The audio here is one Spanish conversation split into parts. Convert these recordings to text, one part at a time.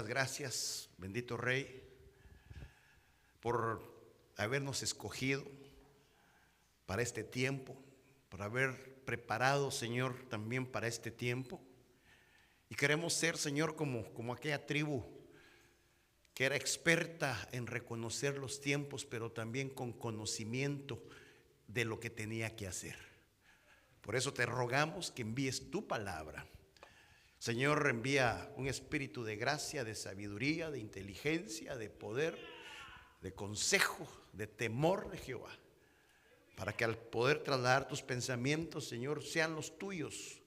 Gracias, bendito Rey, por habernos escogido para este tiempo, por haber preparado, Señor, también para este tiempo. Y queremos ser, Señor, como aquella tribu que era experta en reconocer los tiempos, pero también con conocimiento de lo que tenía que hacer. Por eso te rogamos que envíes tu palabra. Señor, envía un espíritu de gracia, de sabiduría, de inteligencia, de poder, de consejo, de temor de Jehová, para que al poder trasladar tus pensamientos, Señor, sean los tuyos,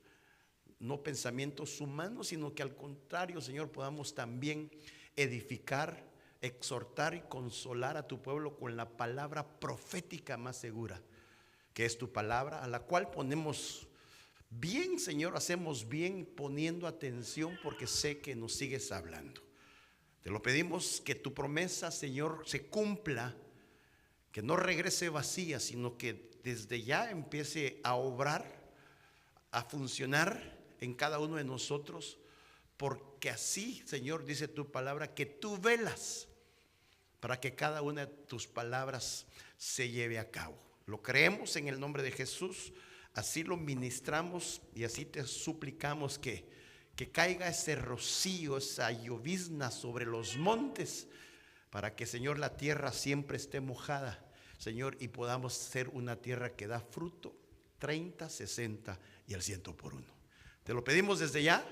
no pensamientos humanos, sino que al contrario, Señor, podamos también edificar, exhortar y consolar a tu pueblo con la palabra profética más segura, que es tu palabra, a la cual ponemos bien, Señor, hacemos bien poniendo atención, porque sé que nos sigues hablando. Te lo pedimos, que tu promesa, Señor, se cumpla, que no regrese vacía, sino que desde ya empiece a obrar, a funcionar en cada uno de nosotros, porque así, Señor, dice tu palabra, que tú velas para que cada una de tus palabras se lleve a cabo. Lo creemos en el nombre de Jesús, así lo ministramos y así te suplicamos que caiga ese rocío, esa llovizna sobre los montes, para que, Señor, la tierra siempre esté mojada, Señor, y podamos ser una tierra que da fruto 30, 60 y al 100 por uno. Te lo pedimos desde ya,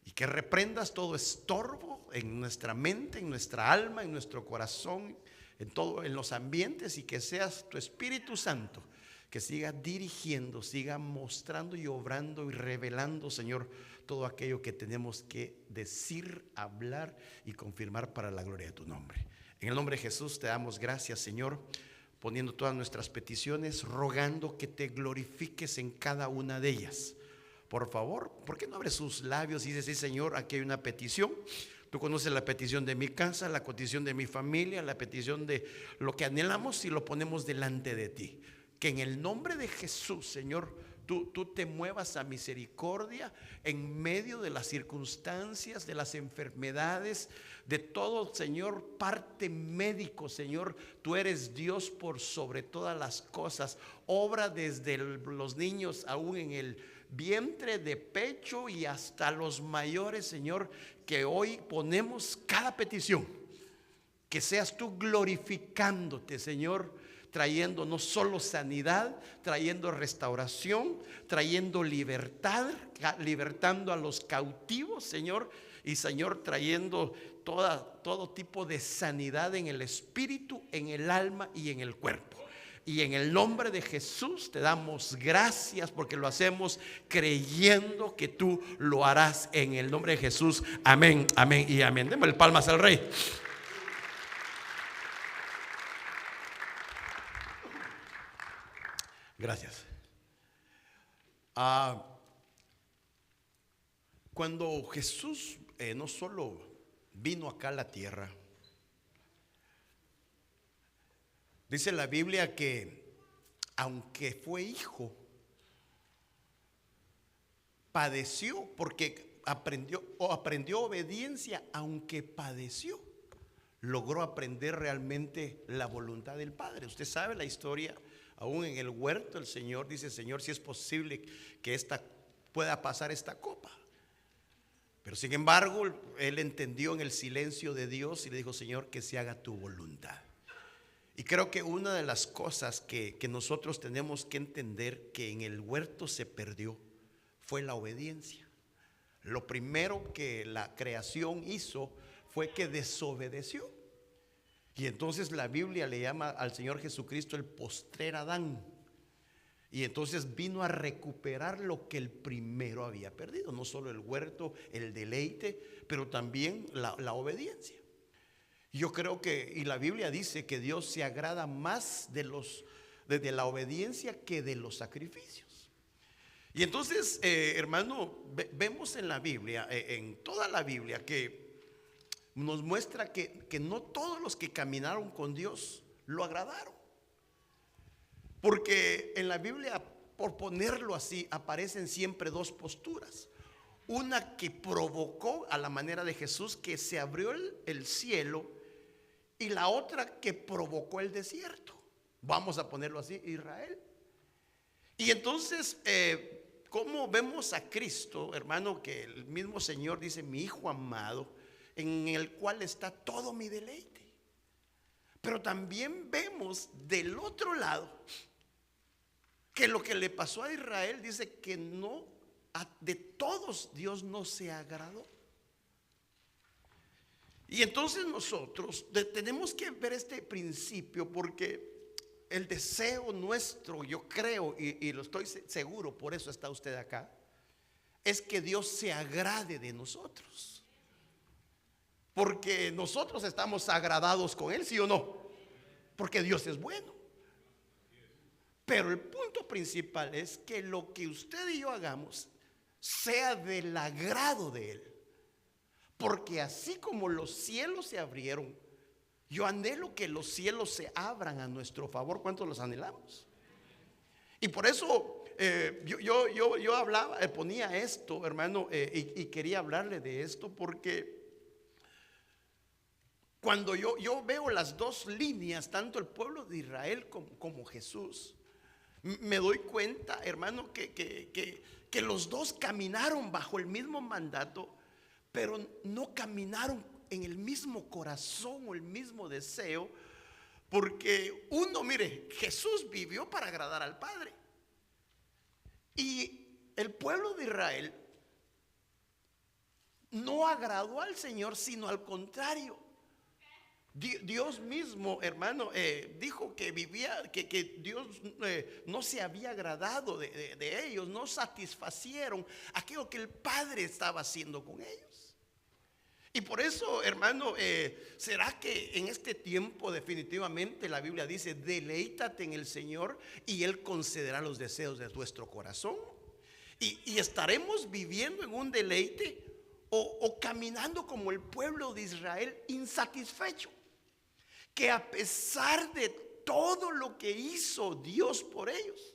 y que reprendas todo estorbo en nuestra mente, en nuestra alma, en nuestro corazón, en los ambientes, y que seas tu Espíritu Santo que siga dirigiendo, siga mostrando y obrando y revelando, Señor, todo aquello que tenemos que decir, hablar y confirmar para la gloria de tu nombre. En el nombre de Jesús te damos gracias, Señor, poniendo todas nuestras peticiones, rogando que te glorifiques en cada una de ellas. Por favor, ¿por qué no abres sus labios y dices: sí, Señor, aquí hay una petición? Tú conoces la petición de mi casa, la petición de mi familia, la petición de lo que anhelamos, y lo ponemos delante de ti. Que en el nombre de Jesús, Señor, tú te muevas a misericordia en medio de las circunstancias, de las enfermedades, de todo, Señor, parte médico, Señor. Tú eres Dios por sobre todas las cosas. Obra desde los niños aún en el vientre, de pecho, y hasta los mayores, Señor, que hoy ponemos cada petición. Que seas tú glorificándote, Señor, trayendo no solo sanidad, trayendo restauración, trayendo libertad, libertando a los cautivos, Señor, y, Señor, trayendo todo tipo de sanidad en el espíritu, en el alma y en el cuerpo. Y en el nombre de Jesús te damos gracias, porque lo hacemos creyendo que tú lo harás en el nombre de Jesús. Amén, amén y amén. Démosle palmas al Rey. Gracias. Cuando Jesús no solo vino acá a la tierra, dice la Biblia que aunque fue hijo, padeció, porque aprendió obediencia, aunque padeció, logró aprender realmente la voluntad del Padre. Usted sabe la historia. Aún en el huerto el Señor dice: Señor, si es posible que pueda pasar esta copa. Pero sin embargo, él entendió en el silencio de Dios y le dijo: Señor, que se haga tu voluntad. Y creo que una de las cosas que nosotros tenemos que entender que en el huerto se perdió fue la obediencia. Lo primero que la creación hizo fue que desobedeció. Y entonces la Biblia le llama al Señor Jesucristo el postrer Adán. Y entonces vino a recuperar lo que el primero había perdido. No solo el huerto, el deleite, pero también la obediencia. Yo creo que, y la Biblia dice que Dios se agrada más de la obediencia que de los sacrificios. Y entonces, hermano, vemos en la Biblia, en toda la Biblia, que nos muestra que no todos los que caminaron con Dios lo agradaron. Porque en la Biblia, por ponerlo así, aparecen siempre dos posturas. una que provocó a la manera de Jesús que se abrió el cielo, y la otra que provocó el desierto. Vamos a ponerlo así, Israel. Y entonces, ¿cómo vemos a Cristo, hermano? Que el mismo Señor dice: mi Hijo amado, en el cual está todo mi deleite. Pero también vemos del otro lado que lo que le pasó a Israel, dice que no, de todos Dios no se agradó. Y entonces nosotros tenemos que ver este principio, porque el deseo nuestro, yo creo, y lo estoy seguro, por eso está usted acá, es que Dios se agrade de nosotros. Porque nosotros estamos agradados con Él, ¿sí o no? Porque Dios es bueno. Pero el punto principal es que lo que usted y yo hagamos sea del agrado de Él. Porque así como los cielos se abrieron, yo anhelo que los cielos se abran a nuestro favor. ¿Cuántos los anhelamos? Y por eso yo hablaba, ponía esto, hermano, y quería hablarle de esto, porque cuando yo veo las dos líneas, tanto el pueblo de Israel como Jesús, me doy cuenta, hermano, que los dos caminaron bajo el mismo mandato, pero no caminaron en el mismo corazón o el mismo deseo. Porque uno, mire, Jesús vivió para agradar al Padre, y el pueblo de Israel no agradó al Señor, sino al contrario. Dios mismo, hermano, dijo que vivía, que Dios no se había agradado de ellos, no satisfacieron aquello que el Padre estaba haciendo con ellos. Y por eso, hermano, ¿será que en este tiempo definitivamente la Biblia dice: deleítate en el Señor y Él concederá los deseos de nuestro corazón? Y estaremos viviendo en un deleite, o caminando como el pueblo de Israel, insatisfecho, que a pesar de todo lo que hizo Dios por ellos,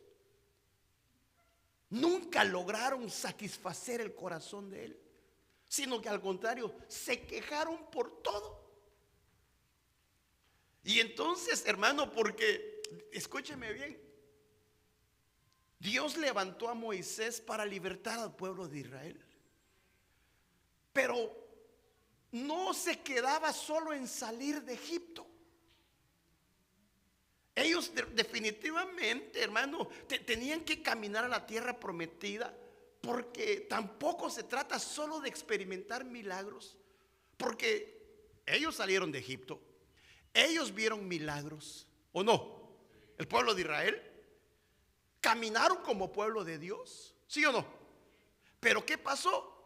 nunca lograron satisfacer el corazón de Él, sino que al contrario, se quejaron por todo. Y entonces, hermano, porque escúcheme bien, Dios levantó a Moisés para libertar al pueblo de Israel, pero no se quedaba solo en salir de Egipto. Ellos definitivamente, hermano, tenían que caminar a la tierra prometida, porque tampoco se trata solo de experimentar milagros, porque ellos salieron de Egipto, ellos vieron milagros, ¿o no? El pueblo de Israel caminaron como pueblo de Dios, ¿sí o no? Pero ¿qué pasó?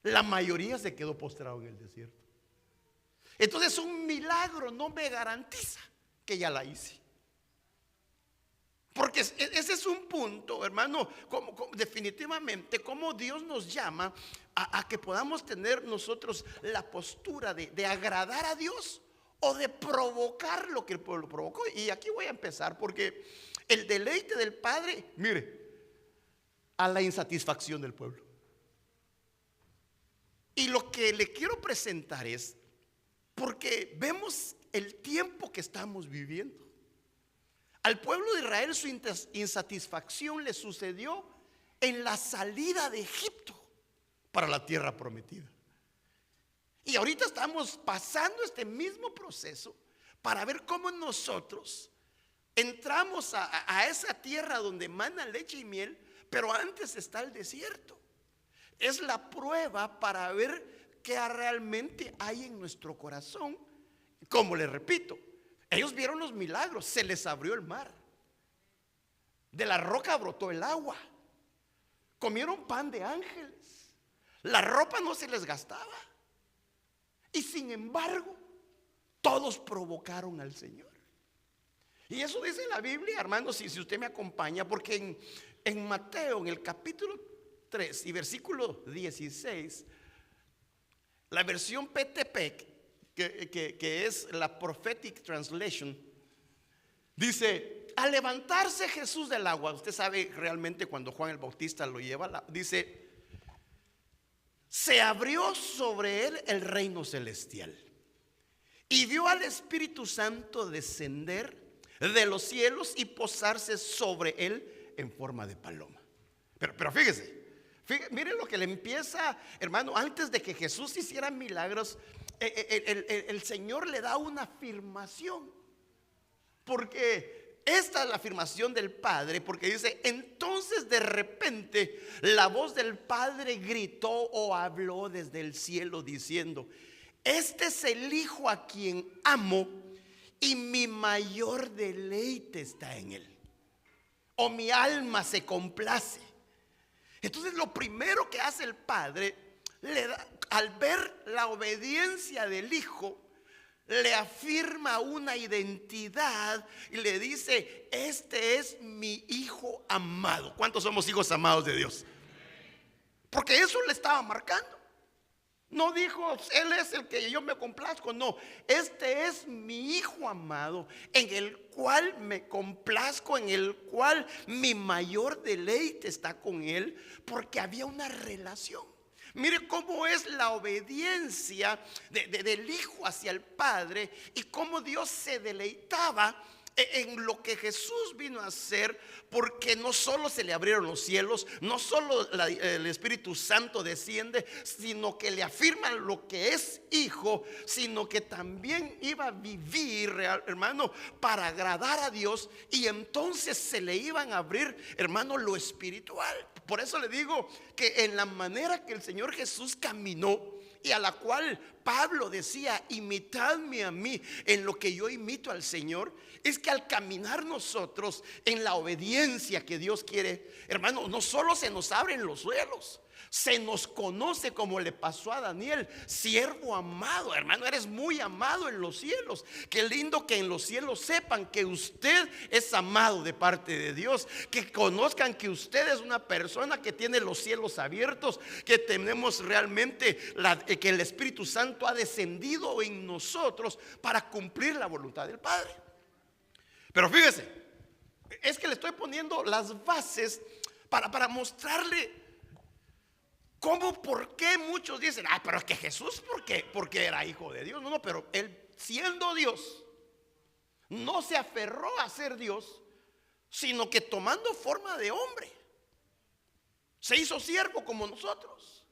La mayoría se quedó postrado en el desierto. Entonces un milagro no me garantiza que ya la hice. Porque ese es un punto, hermano, definitivamente como Dios nos llama a que podamos tener nosotros la postura de agradar a Dios, o de provocar lo que el pueblo provocó. Y aquí voy a empezar, porque el deleite del Padre, mire, a la insatisfacción del pueblo. Y lo que le quiero presentar es, porque vemos el tiempo que estamos viviendo. Al pueblo de Israel su insatisfacción le sucedió en la salida de Egipto para la tierra prometida. Y ahorita estamos pasando este mismo proceso para ver cómo nosotros entramos a esa tierra donde mana leche y miel, pero antes está el desierto. Es la prueba para ver qué realmente hay en nuestro corazón. Como les repito, ellos vieron los milagros, se les abrió el mar, de la roca brotó el agua, comieron pan de ángeles, la ropa no se les gastaba, y sin embargo todos provocaron al Señor. Y eso dice la Biblia, hermano, si usted me acompaña, porque en Mateo, en el capítulo 3 y versículo 16, la versión PTP, que es la Prophetic Translation, dice: al levantarse Jesús del agua, usted sabe realmente cuando Juan el Bautista lo lleva, dice: se abrió sobre él el reino celestial y vio al Espíritu Santo descender de los cielos y posarse sobre él en forma de paloma. Pero fíjese, miren lo que le empieza, hermano, antes de que Jesús hiciera milagros, el Señor le da una afirmación, porque esta es la afirmación del Padre, porque dice: entonces de repente la voz del Padre gritó o habló desde el cielo diciendo: este es el Hijo a quien amo y mi mayor deleite está en él, o mi alma se complace. Entonces lo primero que hace el Padre, al ver la obediencia del Hijo, le afirma una identidad y le dice: este es mi Hijo amado. ¿Cuántos somos hijos amados de Dios? Porque eso le estaba marcando. No dijo: él es el que yo me complazco. No, este es mi Hijo amado, en el cual me complazco, en el cual mi mayor deleite está con él, porque había una relación. Mire cómo es la obediencia del Hijo hacia el Padre, y cómo Dios se deleitaba en lo que Jesús vino a hacer, porque no solo se le abrieron los cielos, no solo el Espíritu Santo desciende, sino que le afirma lo que es hijo, sino que también iba a vivir, hermano, para agradar a Dios, y entonces se le iban a abrir, hermano, lo espiritual. Por eso le digo que en la manera que el Señor Jesús caminó, y a la cual Pablo decía: imitadme a mí en lo que yo imito al Señor, es que al caminar nosotros en la obediencia que Dios quiere, hermano, no solo se nos abren los cielos, se nos conoce, como le pasó a Daniel: siervo amado. Hermano, eres muy amado en los cielos. Qué lindo que en los cielos sepan que usted es amado de parte de Dios, que conozcan que usted es una persona que tiene los cielos abiertos, que tenemos realmente que el Espíritu Santo ha descendido en nosotros para cumplir la voluntad del Padre. Pero fíjese, es que le estoy poniendo las bases para mostrarle cómo, por qué muchos dicen: pero es que Jesús, porque era hijo de Dios. No, pero él, siendo Dios, no se aferró a ser Dios, sino que tomando forma de hombre, se hizo siervo como nosotros.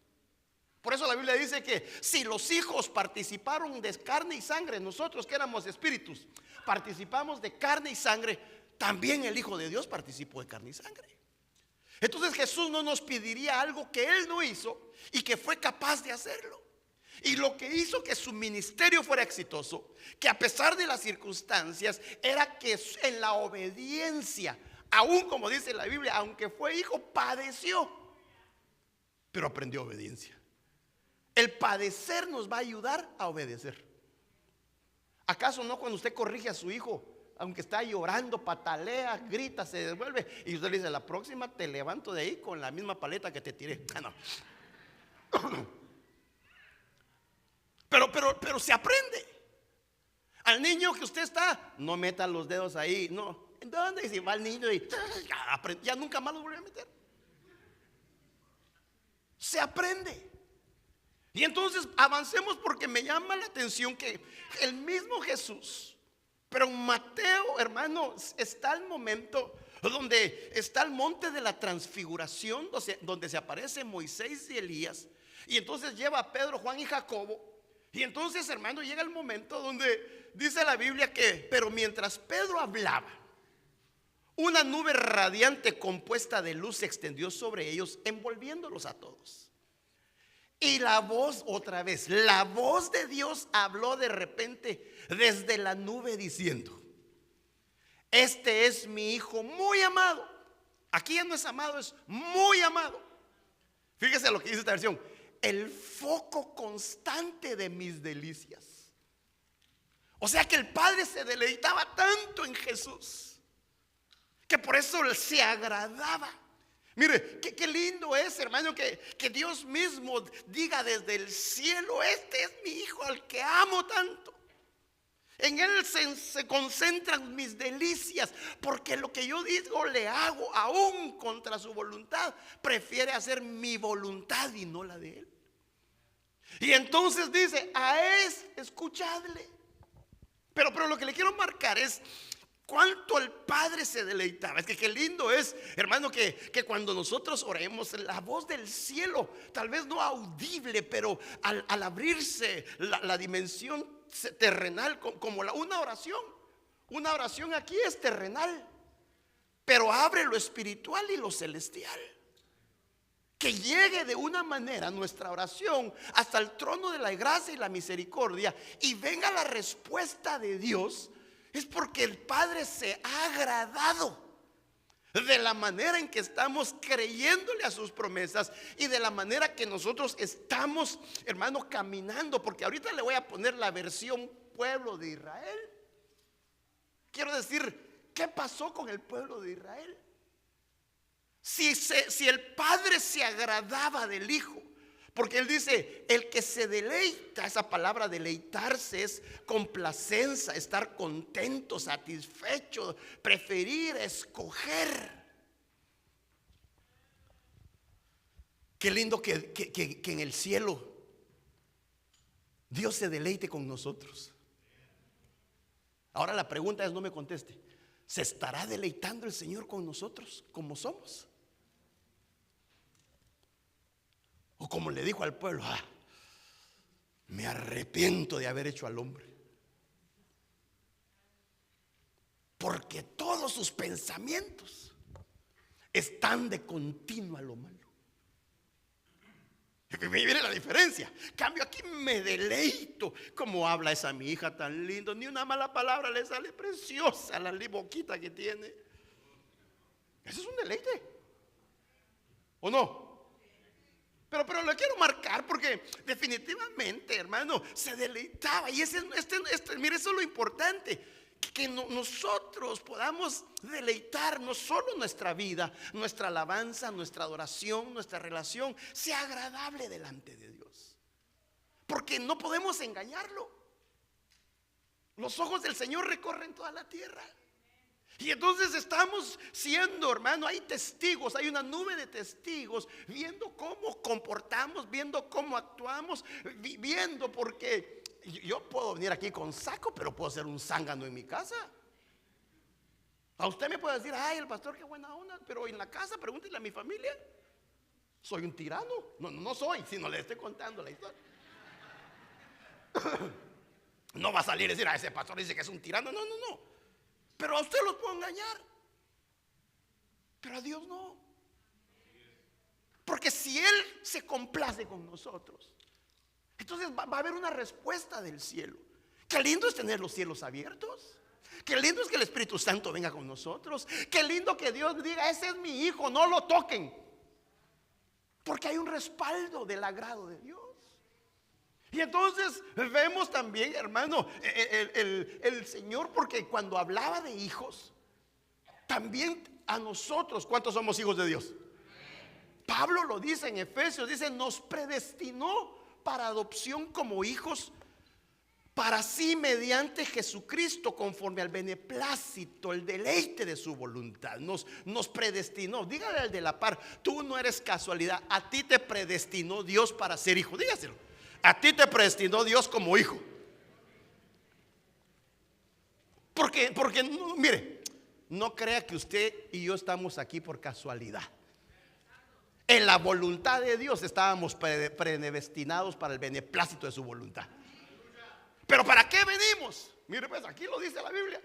Por eso la Biblia dice que si los hijos participaron de carne y sangre, nosotros que éramos espíritus participamos de carne y sangre, también el Hijo de Dios participó de carne y sangre. Entonces Jesús no nos pediría algo que él no hizo y que fue capaz de hacerlo. Y lo que hizo que su ministerio fuera exitoso, que a pesar de las circunstancias, era que en la obediencia, aún como dice la Biblia, aunque fue hijo, padeció, pero aprendió obediencia. El padecer nos va a ayudar a obedecer. ¿Acaso no cuando usted corrige a su hijo, aunque está llorando, patalea, grita, se devuelve, y usted le dice: la próxima te levanto de ahí con la misma paleta que te tiré? No. Pero se aprende. Al niño que usted está, no meta los dedos ahí, no. ¿En dónde? Y si va el niño y ya nunca más lo vuelve a meter. Se aprende. Y entonces avancemos, porque me llama la atención que el mismo Jesús, pero en Mateo, hermano, está el momento donde está el monte de la transfiguración, donde se aparece Moisés y Elías, y entonces lleva a Pedro, Juan y Jacobo. Y entonces, hermano, llega el momento donde dice la Biblia que, pero mientras Pedro hablaba, una nube radiante compuesta de luz se extendió sobre ellos, envolviéndolos a todos. Y la voz, otra vez, la voz de Dios habló de repente desde la nube diciendo: este es mi Hijo muy amado. Aquí ya no es amado, es muy amado. Fíjese lo que dice esta versión: el foco constante de mis delicias. O sea que el Padre se deleitaba tanto en Jesús, que por eso él se agradaba. Mire, qué lindo es, hermano, que Dios mismo diga desde el cielo: este es mi Hijo al que amo tanto. En él se concentran mis delicias, porque lo que yo digo le hago aún contra su voluntad. Prefiere hacer mi voluntad y no la de él. Y entonces dice, escuchadle. Pero lo que le quiero marcar es cuánto el Padre se deleitaba. Es que qué lindo es, hermano, que cuando nosotros oremos, la voz del cielo, tal vez no audible, pero al abrirse la dimensión terrenal, como una oración. Una oración aquí es terrenal, pero abre lo espiritual y lo celestial. Que llegue de una manera nuestra oración hasta el trono de la gracia y la misericordia y venga la respuesta de Dios. Es porque el Padre se ha agradado de la manera en que estamos creyéndole a sus promesas y de la manera que nosotros estamos, hermano, caminando. Porque ahorita le voy a poner la versión pueblo de Israel. Quiero decir, ¿qué pasó con el pueblo de Israel? Si el Padre se agradaba del Hijo, porque Él dice, el que se deleita, esa palabra deleitarse es complacencia, estar contento, satisfecho, preferir, escoger. Qué lindo que en el cielo Dios se deleite con nosotros. Ahora la pregunta es, no me conteste, ¿se estará deleitando el Señor con nosotros como somos? O como le dijo al pueblo, me arrepiento de haber hecho al hombre, porque todos sus pensamientos están de continuo a lo malo. Miren la diferencia. Cambio, aquí me deleito. Como habla esa mi hija tan lindo, ni una mala palabra le sale, preciosa la boquita que tiene. Eso es un deleite, ¿o no? Pero lo quiero marcar porque definitivamente, hermano, se deleitaba. Y mire, eso es lo importante, que nosotros podamos deleitar no solo nuestra vida, nuestra alabanza, nuestra adoración, nuestra relación sea agradable delante de Dios. Porque no podemos engañarlo. Los ojos del Señor recorren toda la tierra. Y entonces estamos siendo, hermano, hay testigos, hay una nube de testigos, viendo cómo comportamos, viendo cómo actuamos, viendo, porque yo puedo venir aquí con saco, pero puedo ser un zángano en mi casa. A usted me puede decir, ay, el pastor, qué buena onda, pero en la casa, pregúntele a mi familia, soy un tirano. No soy, sino le estoy contando la historia. No va a salir a decir, ese pastor dice que es un tirano. No. Pero a usted los puedo engañar, pero a Dios no. Porque si Él se complace con nosotros, entonces va a haber una respuesta del cielo. Qué lindo es tener los cielos abiertos. Qué lindo es que el Espíritu Santo venga con nosotros. Qué lindo que Dios diga, ese es mi hijo, no lo toquen. Porque hay un respaldo del agrado de Dios. Y entonces vemos también, hermano, el Señor, porque cuando hablaba de hijos, también a nosotros, ¿cuántos somos hijos de Dios? Pablo lo dice en Efesios, dice, nos predestinó para adopción como hijos para sí mediante Jesucristo, conforme al beneplácito, el deleite de su voluntad. Nos predestinó. Dígale al de la par, tú no eres casualidad, a ti te predestinó Dios para ser hijo. Dígaselo. A ti te predestinó Dios como hijo. Porque mire, no crea que usted y yo estamos aquí por casualidad. En la voluntad de Dios estábamos predestinados para el beneplácito de su voluntad. Pero ¿para qué venimos? Mire, pues aquí lo dice la Biblia.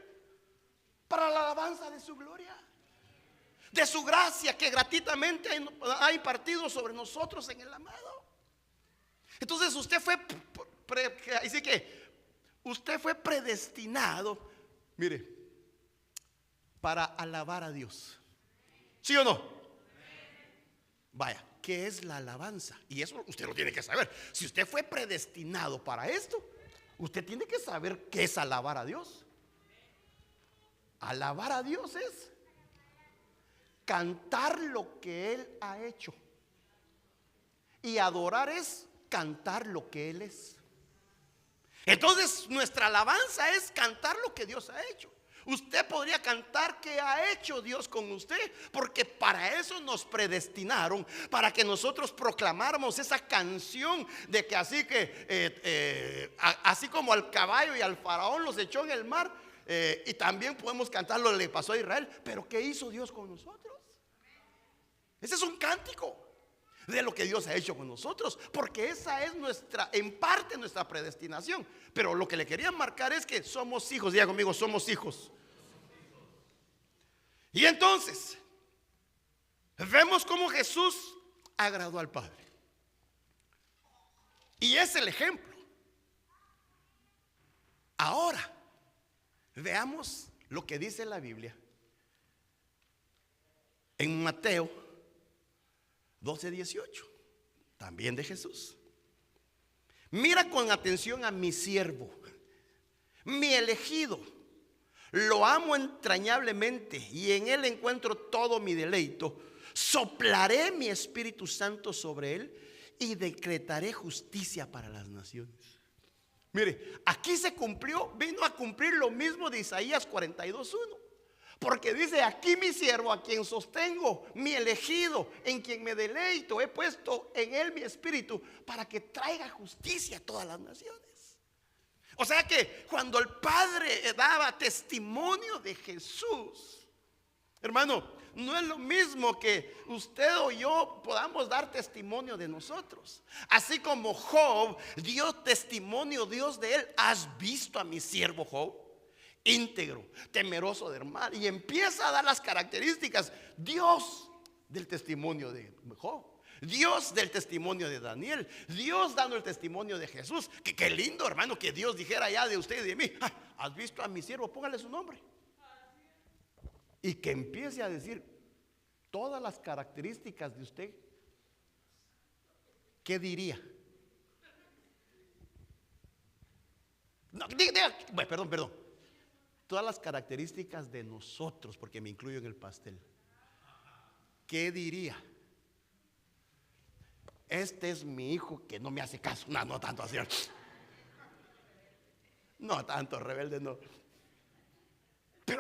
Para la alabanza de su gloria, de su gracia que gratuitamente ha impartido sobre nosotros en el amado. Entonces usted fue predestinado, mire, para alabar a Dios. ¿Sí o no? Vaya, ¿qué es la alabanza? Y eso usted lo tiene que saber. Si usted fue predestinado para esto, usted tiene que saber qué es alabar a Dios. Alabar a Dios es cantar lo que Él ha hecho. Y adorar es cantar lo que Él es. Entonces nuestra alabanza es cantar lo que Dios ha hecho. Usted podría cantar qué ha hecho Dios con usted, porque para eso nos predestinaron, para que nosotros proclamáramos esa canción de que así como al caballo y al faraón los echó en el mar, y también podemos cantar lo que le pasó a Israel. Pero ¿qué hizo Dios con nosotros? Ese es un cántico de lo que Dios ha hecho con nosotros, porque esa es en parte nuestra predestinación. Pero lo que le quería marcar es que somos hijos. Diga conmigo, somos hijos. Y entonces vemos cómo Jesús agradó al Padre, y es el ejemplo. Ahora veamos lo que dice la Biblia en Mateo 12:18, también de Jesús. Mira con atención a mi siervo, mi elegido. Lo amo entrañablemente y en él encuentro todo mi deleito. Soplaré mi Espíritu Santo sobre él y decretaré justicia para las naciones. Mire, aquí se cumplió, vino a cumplir lo mismo de Isaías 42:1. Porque dice: aquí mi siervo, a quien sostengo, mi elegido, en quien me deleito, he puesto en él mi espíritu para que traiga justicia a todas las naciones. O sea que cuando el Padre daba testimonio de Jesús, hermano, no es lo mismo que usted o yo podamos dar testimonio de nosotros. Así como Job dio testimonio Dios de él: has visto a mi siervo Job, íntegro, temeroso del mal. Y empieza a dar las características Dios del testimonio de Job, Dios del testimonio de Daniel, Dios dando el testimonio de Jesús. Qué lindo, hermano, que Dios dijera ya de usted y de mí: has visto a mi siervo, póngale su nombre. Y que empiece a decir todas las características de usted. ¿Qué diría? No, perdón. Todas las características de nosotros, porque me incluyo en el pastel. ¿Qué diría? Este es mi hijo que no me hace caso. No tanto así. No tanto rebelde, no.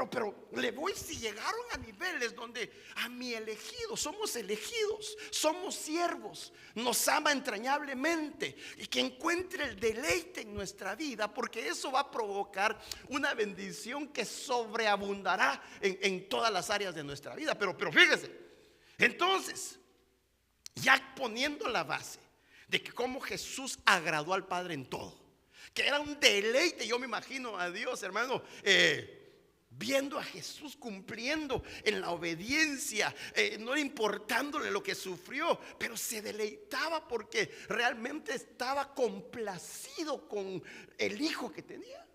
Pero le voy, si llegaron a niveles donde a mi elegido, somos elegidos, somos siervos, nos ama entrañablemente, y que encuentre el deleite en nuestra vida, porque eso va a provocar una bendición que sobreabundará en todas las áreas de nuestra vida. Pero fíjese, entonces, ya poniendo la base de que cómo Jesús agradó al Padre en todo, que era un deleite. Yo me imagino a Dios, hermano, viendo a Jesús cumpliendo en la obediencia, no importándole lo que sufrió, pero se deleitaba porque realmente estaba complacido con el hijo que tenía.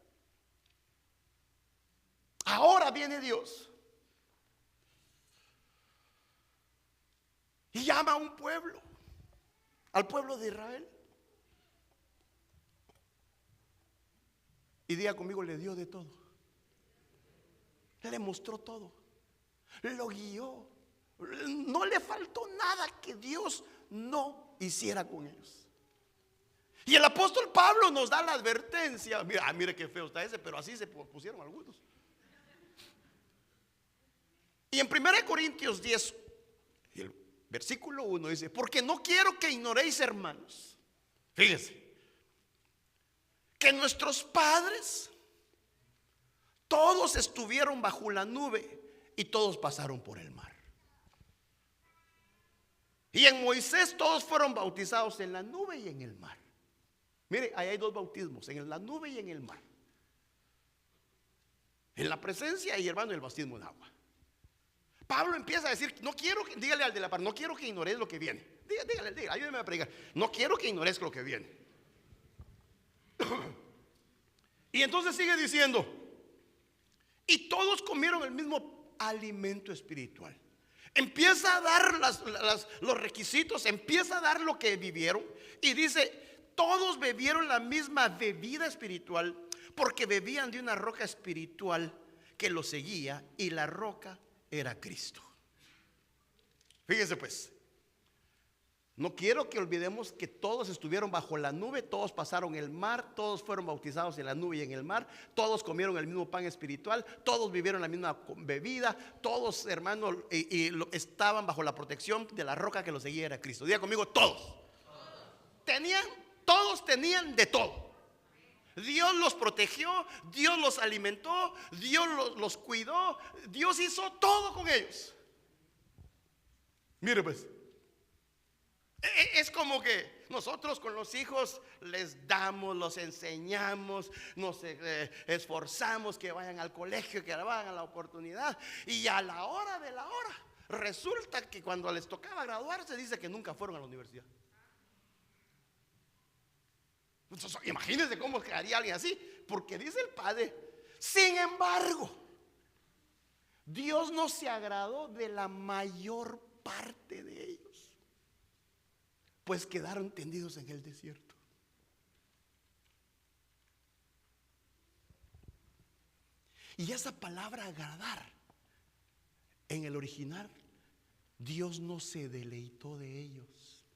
Ahora viene Dios y llama a un pueblo, al pueblo de Israel, y diga conmigo: le dio de todo. Le mostró todo, lo guió, no le faltó nada que Dios no hiciera con ellos. Y el apóstol Pablo nos da la advertencia. Mire qué feo está ese, pero así se pusieron algunos. Y en 1 Corintios 10, el versículo 1 dice: porque no quiero que ignoréis, hermanos, fíjense, que nuestros padres todos estuvieron bajo la nube y todos pasaron por el mar. Y en Moisés todos fueron bautizados en la nube y en el mar. Mire, ahí hay dos bautismos: en la nube y en el mar. En la presencia y, hermano, el bautismo en agua. Pablo empieza a decir: no quiero que, dígale al de la par, no quiero que ignores lo que viene. Dígale, ayúdeme a predicar. No quiero que ignores lo que viene. Y entonces sigue diciendo: y todos comieron el mismo alimento espiritual. Empieza a dar los requisitos, empieza a dar lo que vivieron, y dice: todos bebieron la misma bebida espiritual, porque bebían de una roca espiritual que los seguía, y la roca era Cristo. Fíjese pues, No quiero que olvidemos que todos estuvieron bajo la nube, todos pasaron el mar, todos fueron bautizados en la nube y en el mar, todos comieron el mismo pan espiritual, todos vivieron la misma bebida, todos, hermanos, estaban bajo la protección de la roca que los seguía, era Cristo. Diga conmigo, todos. Todos tenían de todo. Dios los protegió, Dios los alimentó, Dios los cuidó, Dios hizo todo con ellos. Mire pues, es como que nosotros con los hijos les damos, los enseñamos, nos esforzamos que vayan al colegio, que vayan a la oportunidad, y a la hora de la hora resulta que cuando les tocaba graduarse dice que nunca fueron a la universidad. Entonces, imagínense cómo quedaría alguien así, porque dice el Padre, sin embargo, Dios no se agradó de la mayor parte de ellos, pues quedaron tendidos en el desierto. Y esa palabra agradar, en el original, Dios no se deleitó de ellos.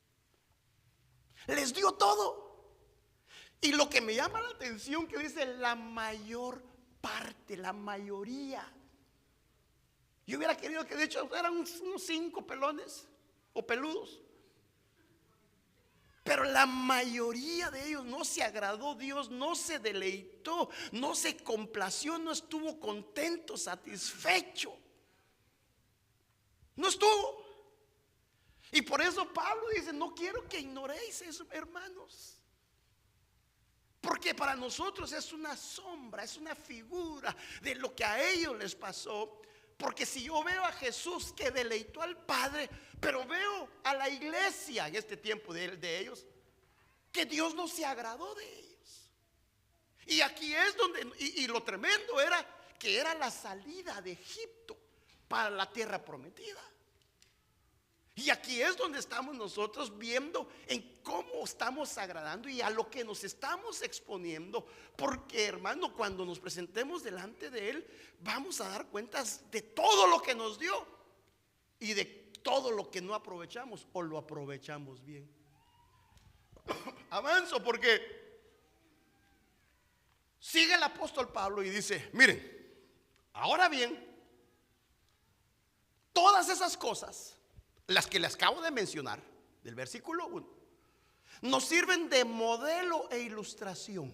Les dio todo. Y lo que me llama la atención que dice la mayor parte, la mayoría. Yo hubiera querido que de hecho eran unos 5 pelones o peludos. Pero la mayoría de ellos no se agradó Dios, no se deleitó, no se complació, no estuvo contento, satisfecho. No estuvo. Y por eso Pablo dice, no quiero que ignoréis eso, hermanos. Porque para nosotros es una sombra, es una figura de lo que a ellos les pasó. Porque si yo veo a Jesús que deleitó al Padre, pero veo a la iglesia en este tiempo de ellos, que Dios no se agradó de ellos. Y aquí es donde, y lo tremendo era que era la salida de Egipto para la tierra prometida. Y aquí es donde estamos nosotros viendo en cómo estamos agradando y a lo que nos estamos exponiendo. Porque, hermano, cuando nos presentemos delante de Él, vamos a dar cuentas de todo lo que nos dio y de todo lo que no aprovechamos o lo aprovechamos bien. Avanzo porque sigue el apóstol Pablo y dice, miren, ahora bien, todas esas cosas, las que les acabo de mencionar, del versículo 1, nos sirven de modelo e ilustración.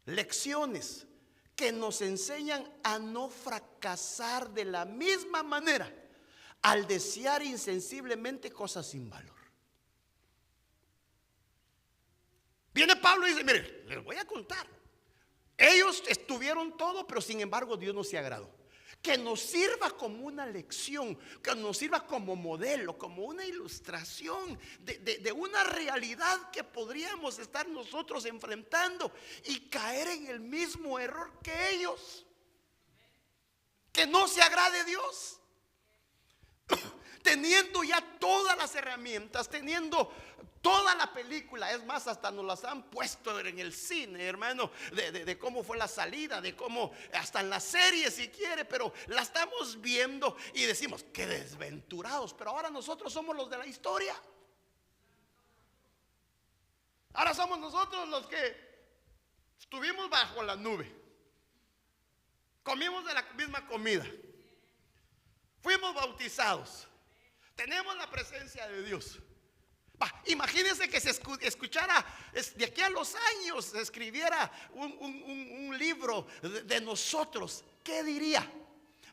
Lecciones que nos enseñan a no fracasar de la misma manera al desear insensiblemente cosas sin valor. Viene Pablo y dice, miren, les voy a contar. Ellos estuvieron todo, pero sin embargo Dios no se agradó. Que nos sirva como una lección, que nos sirva como modelo, como una ilustración de una realidad que podríamos estar nosotros enfrentando y caer en el mismo error que ellos. Que no se agrade Dios. Teniendo ya todas las herramientas, teniendo toda la película, es más, hasta nos las han puesto en el cine, hermano, de cómo fue la salida, de cómo, hasta en la serie si quiere, pero la estamos viendo y decimos, qué desventurados, pero ahora nosotros somos los de la historia. Ahora somos nosotros los que estuvimos bajo la nube, comimos de la misma comida, fuimos bautizados, tenemos la presencia de Dios. Imagínense que se escuchara de aquí a los años, se escribiera un libro de nosotros. ¿Qué diría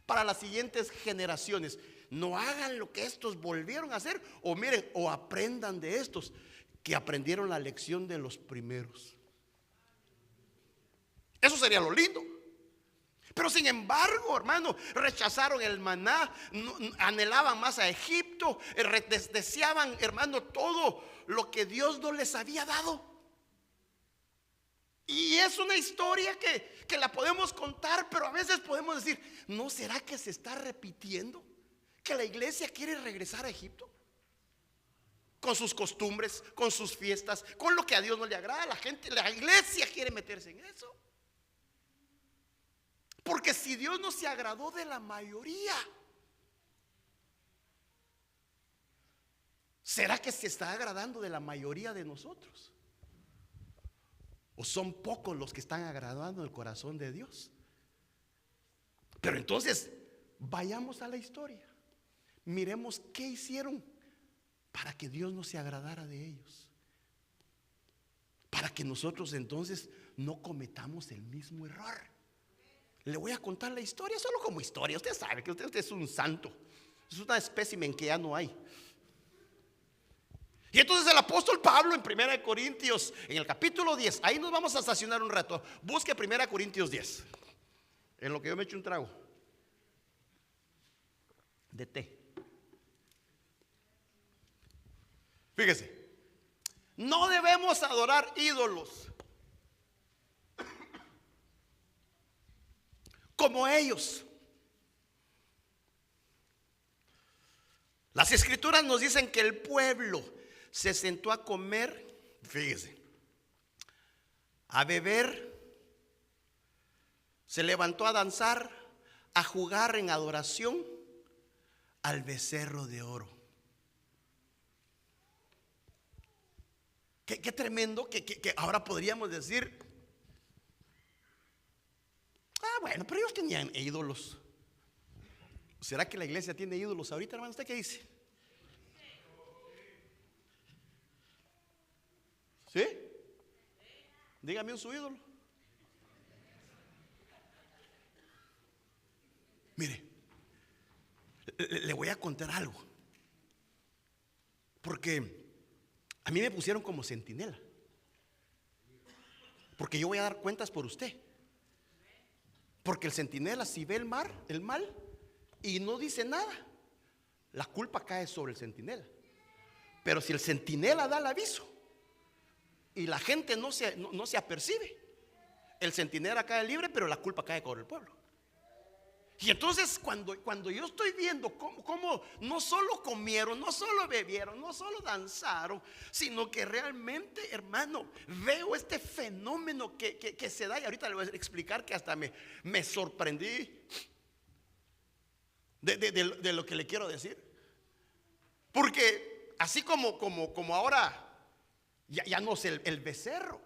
para las siguientes generaciones? No hagan lo que estos volvieron a hacer, o miren, o aprendan de estos que aprendieron la lección de los primeros. Eso sería lo lindo. Pero sin embargo, hermano, rechazaron el maná, anhelaban más a Egipto, deseaban, hermano, todo lo que Dios no les había dado. Y es una historia que la podemos contar, pero a veces podemos decir, ¿no será que se está repitiendo? ¿Que la iglesia quiere regresar a Egipto? Con sus costumbres, con sus fiestas, con lo que a Dios no le agrada. La iglesia quiere meterse en eso. Porque si Dios no se agradó de la mayoría, ¿Será que se está agradando de la mayoría de nosotros? ¿O son pocos los que están agradando el corazón de Dios? Pero entonces, vayamos a la historia. Miremos qué hicieron para que Dios no se agradara de ellos. Para que nosotros entonces no cometamos el mismo error. Le voy a contar la historia solo como historia. Usted sabe que usted es un santo. Es una espécimen que ya no hay. Y entonces el apóstol Pablo en 1 Corintios, en el capítulo 10, ahí nos vamos a estacionar un rato. Busque 1 Corintios 10, en lo que yo me echo un trago de té. Fíjese, no debemos adorar ídolos como ellos. Las escrituras nos dicen que el pueblo se sentó a comer, fíjese, a beber, se levantó a danzar, a jugar en adoración al becerro de oro. Qué tremendo que ahora podríamos decir, bueno, pero ellos tenían ídolos. ¿Será que la iglesia tiene ídolos ahorita, hermano? ¿Usted qué dice? ¿Sí? Dígame un su ídolo. Mire, le voy a contar algo. Porque a mí me pusieron como centinela. Porque yo voy a dar cuentas por usted. Porque el centinela, si ve el mal, y no dice nada, la culpa cae sobre el centinela. Pero si el centinela da el aviso y la gente no se apercibe, el centinela cae libre, pero la culpa cae sobre el pueblo. Y entonces cuando yo estoy viendo cómo no solo comieron, no solo bebieron, no solo danzaron, sino que realmente, hermano, veo este fenómeno que se da. Y ahorita le voy a explicar que hasta me sorprendí de lo que le quiero decir. Porque así como ahora ya no es el becerro,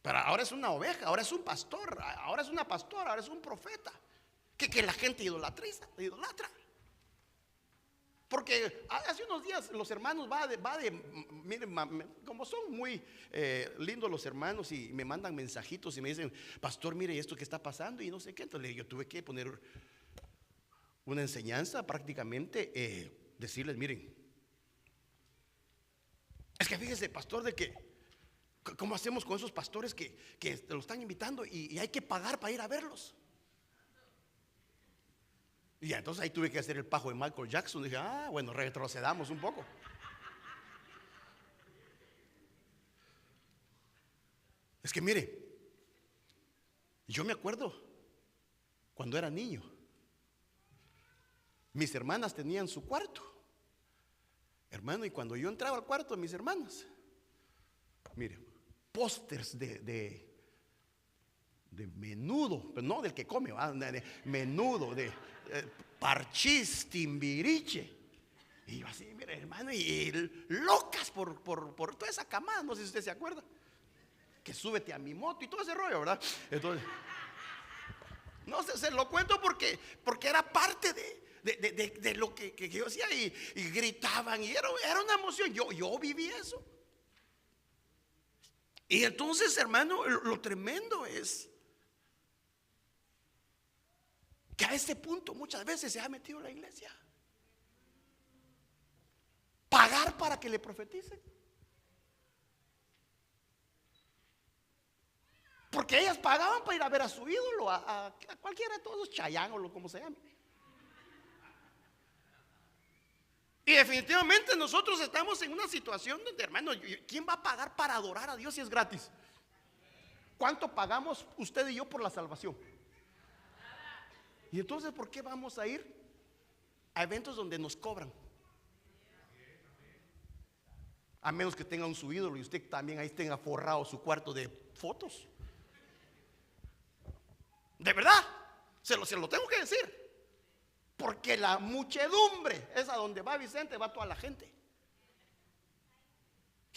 pero ahora es una oveja, ahora es un pastor, ahora es una pastora, ahora es un profeta, que la gente idolatra. Porque hace unos días los hermanos miren, como son muy lindos los hermanos, y me mandan mensajitos y me dicen, pastor, mire esto que está pasando y no sé qué. Entonces yo tuve que poner una enseñanza prácticamente, decirles, miren, es que fíjese, pastor, de que ¿cómo hacemos con esos pastores que te lo están invitando y hay que pagar para ir a verlos? Y entonces ahí tuve que hacer el pajo de Michael Jackson. Dije, bueno, retrocedamos un poco. Es que mire, yo me acuerdo cuando era niño, mis hermanas tenían su cuarto, hermano, y cuando yo entraba al cuarto de mis hermanas, mire, pósters de Menudo, pero no del que come, de Menudo, de Parchís, Timbiriche. Y yo así, mire, hermano, y locas por toda esa camada. No sé si usted se acuerda, que súbete a mi moto y todo ese rollo, ¿verdad? Entonces, no sé, se lo cuento porque era parte de lo que yo hacía, y gritaban, y era una emoción. Yo viví eso. Y entonces, hermano, lo tremendo es que a este punto muchas veces se ha metido la iglesia. Pagar para que le profeticen. Porque ellas pagaban para ir a ver a su ídolo, a cualquiera de todos los Chayán o como se llame. Y definitivamente nosotros estamos en una situación donde, hermano, ¿quién va a pagar para adorar a Dios si es gratis? ¿Cuánto pagamos usted y yo por la salvación? Y entonces, ¿por qué vamos a ir a eventos donde nos cobran? A menos que tenga su ídolo y usted también ahí tenga forrado su cuarto de fotos. De verdad, se lo tengo que decir. Porque la muchedumbre es a donde va Vicente, va toda la gente.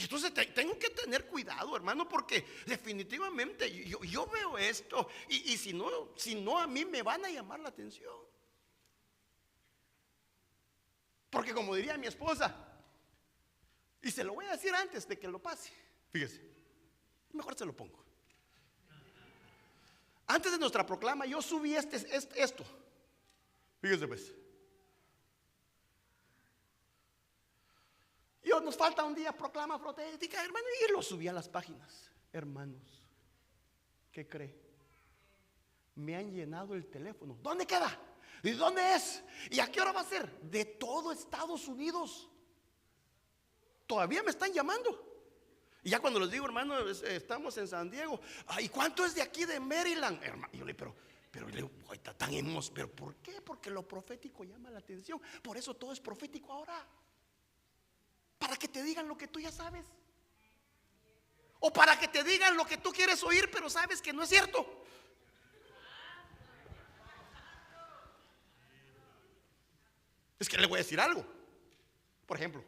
Entonces tengo que tener cuidado, hermano, porque definitivamente yo veo esto y si no a mí me van a llamar la atención. Porque como diría mi esposa, y se lo voy a decir antes de que lo pase, fíjese, mejor se lo pongo. Antes de nuestra proclama yo subí esto, fíjese pues. Nos falta un día proclama profética, hermano, y lo subí a las páginas. Hermanos, ¿qué cree? Me han llenado el teléfono. ¿Dónde queda? ¿Y dónde es? ¿Y a qué hora va a ser? De todo Estados Unidos. Todavía me están llamando. Y ya cuando les digo, hermano, estamos en San Diego. ¿Y cuánto es de aquí de Maryland? Hermano, yo le digo, pero le digo, está tan hermoso. ¿Pero por qué? Porque lo profético llama la atención. Por eso todo es profético ahora. Para que te digan lo que tú ya sabes. O para que te digan lo que tú quieres oír, pero sabes que no es cierto. Es que le voy a decir algo. Por ejemplo,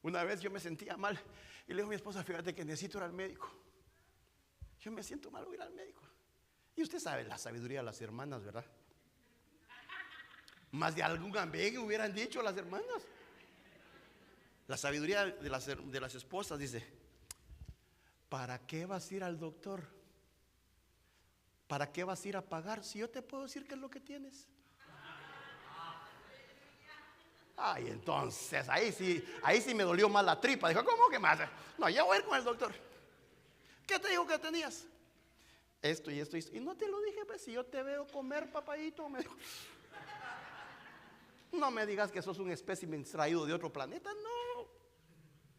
una vez yo me sentía mal y le digo a mi esposa, fíjate que necesito ir al médico. Yo me siento mal, voy a ir al médico. Y usted sabe la sabiduría de las hermanas, ¿verdad? Más de algún amén hubieran dicho las hermanas. La sabiduría de las esposas dice, ¿para qué vas a ir al doctor? ¿Para qué vas a ir a pagar si yo te puedo decir qué es lo que tienes? Ay, entonces ahí sí me dolió más la tripa. Dijo, ¿cómo que más? No, ya voy a ir con el doctor. ¿Qué te dijo que tenías? Esto y esto y esto. Y no te lo dije, pues si yo te veo comer, papayito. Me dijo, no me digas que sos un espécimen extraído de otro planeta. No.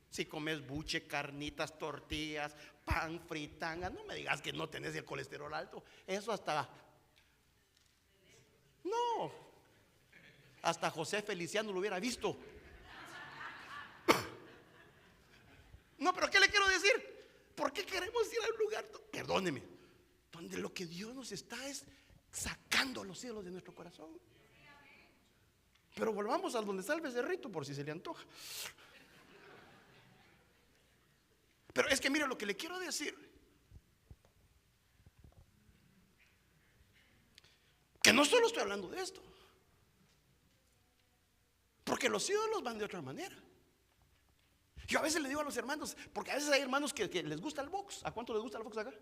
Si comes buche, carnitas, tortillas, pan, fritanga, no me digas que no tenés el colesterol alto. Eso hasta José Feliciano lo hubiera visto. No, pero ¿qué le quiero decir? ¿Por qué queremos ir a un lugar, perdóneme, donde lo que Dios nos está es sacando a los cielos de nuestro corazón? Pero volvamos a donde está el becerrito, por si se le antoja. Pero es que mire lo que le quiero decir, que no solo estoy hablando de esto, porque los ídolos van de otra manera. Yo a veces le digo a los hermanos, porque a veces hay hermanos que les gusta el box. ¿A cuánto les gusta el box acá?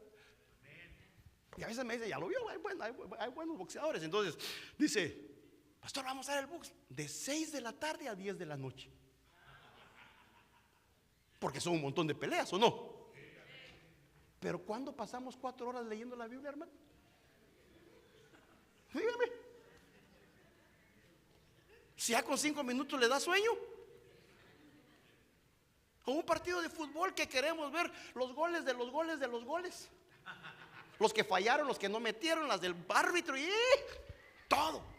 Y a veces me dice, ya lo vio, hay buenos boxeadores. Entonces dice, pastor, vamos a ver el box de 6 de la tarde a 10 de la noche. Porque son un montón de peleas, ¿o no? Pero ¿cuándo pasamos 4 horas leyendo la Biblia, hermano? Dígame. Si ya con 5 minutos le da sueño. O un partido de fútbol que queremos ver los goles de los goles de los goles. Los que fallaron, los que no metieron, las del árbitro y todo.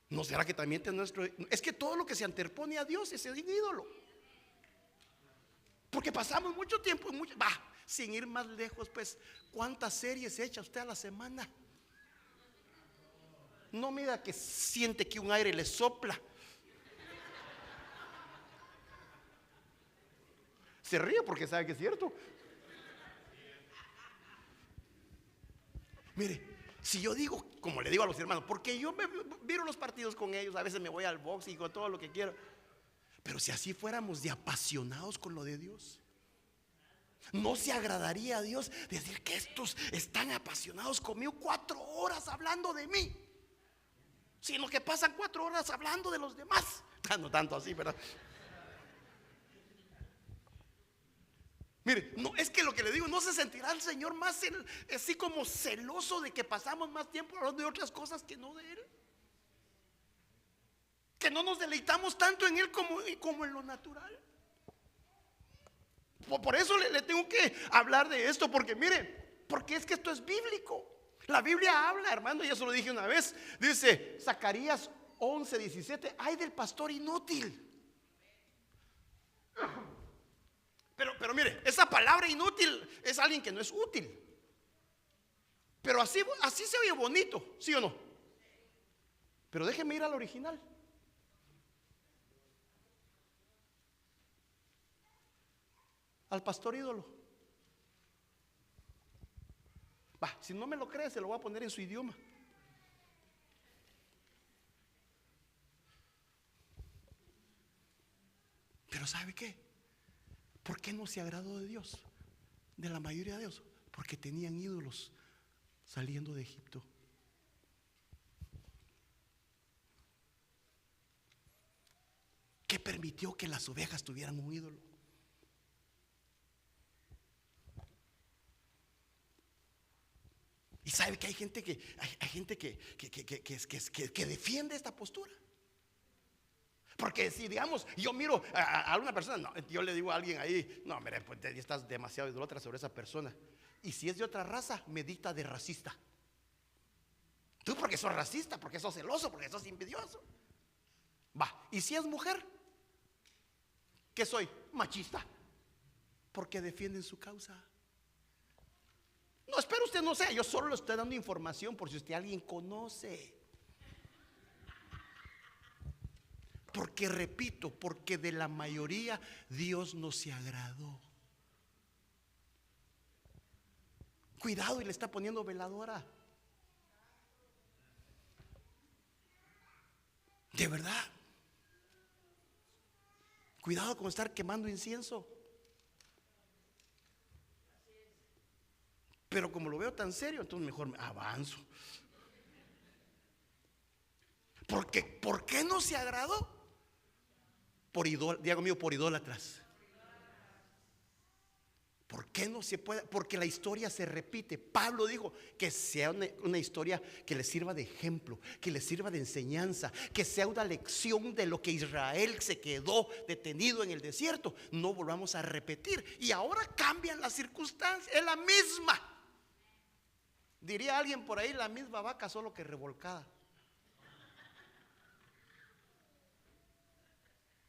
¿No será que también es que todo lo que se antepone a Dios es el ídolo? Porque pasamos mucho tiempo sin ir más lejos, pues, ¿cuántas series echa usted a la semana? No mira que siente que un aire le sopla. Se ríe porque sabe que es cierto. Mire, si yo digo, como le digo a los hermanos, porque yo miro los partidos con ellos, a veces me voy al box y con todo lo que quiero. Pero si así fuéramos de apasionados con lo de Dios, no se agradaría a Dios decir que estos están apasionados conmigo 4 horas hablando de mí, sino que pasan 4 horas hablando de los demás. No tanto así, ¿verdad? Mire, no, es que lo que le digo, no se sentirá el Señor más así como celoso de que pasamos más tiempo hablando de otras cosas que no de Él. Que no nos deleitamos tanto en Él como en lo natural. Por eso le tengo que hablar de esto, porque mire, porque es que esto es bíblico. La Biblia habla, hermano, y eso lo dije una vez. Dice Zacarías 11:17, ay del pastor inútil. Pero mire, esa palabra inútil es alguien que no es útil. Pero así se oye bonito, ¿sí o no? Pero déjeme ir al original. al pastor ídolo. Va, si no me lo cree, se lo voy a poner en su idioma. Pero ¿sabe qué? ¿Por qué no se agradó de Dios? De la mayoría de Dios. Porque tenían ídolos saliendo de Egipto. ¿Qué permitió que las ovejas tuvieran un ídolo? Y sabe que hay gente que defiende esta postura. Porque si digamos, yo miro a una persona, no, yo le digo a alguien ahí, no, mire, pues estás demasiado idólatra sobre esa persona. Y si es de otra raza, me dicta de racista. Tú porque sos racista, porque sos celoso, porque sos envidioso. Va, y si es mujer, ¿qué soy? Machista. Porque defienden su causa. No, espero usted no sea, yo solo le estoy dando información por si usted alguien conoce. Porque repito, porque de la mayoría Dios no se agradó. Cuidado, y le está poniendo veladora. De verdad. Cuidado con estar quemando incienso. Pero como lo veo tan serio, entonces mejor me avanzo. Porque, ¿por qué no se agradó? Diego mío, por idólatras. ¿Por qué no se puede? Porque la historia se repite. Pablo dijo que sea una historia que le sirva de ejemplo, que le sirva de enseñanza, que sea una lección de lo que Israel se quedó detenido en el desierto. No volvamos a repetir. Y ahora cambian las circunstancias, es la misma. Diría alguien por ahí, la misma vaca, solo que revolcada.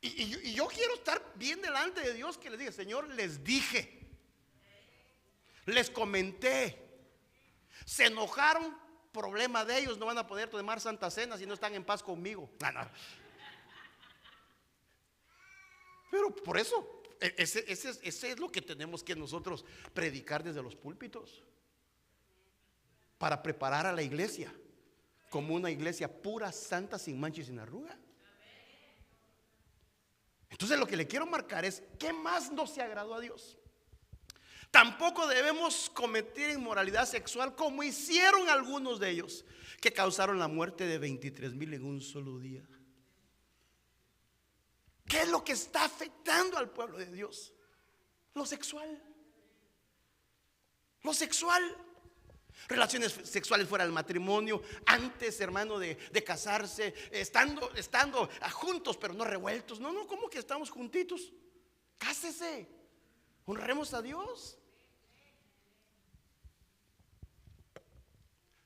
Y yo quiero estar bien delante de Dios, que les diga, Señor, les dije, les comenté, se enojaron, problema de ellos, no van a poder tomar Santa Cena si no están en paz conmigo. No. Pero por eso, ese es lo que tenemos que nosotros predicar desde los púlpitos, para preparar a la iglesia como una iglesia pura, santa, sin mancha y sin arruga. Entonces lo que le quiero marcar es, ¿qué más no se agradó a Dios? Tampoco debemos cometer inmoralidad sexual como hicieron algunos de ellos, que causaron la muerte de 23,000 en un solo día. ¿Qué es lo que está afectando al pueblo de Dios? Lo sexual. Lo sexual. Relaciones sexuales fuera del matrimonio, antes, hermano, de casarse, estando juntos pero no revueltos. No, ¿cómo que estamos juntitos? Cásese, honremos a Dios.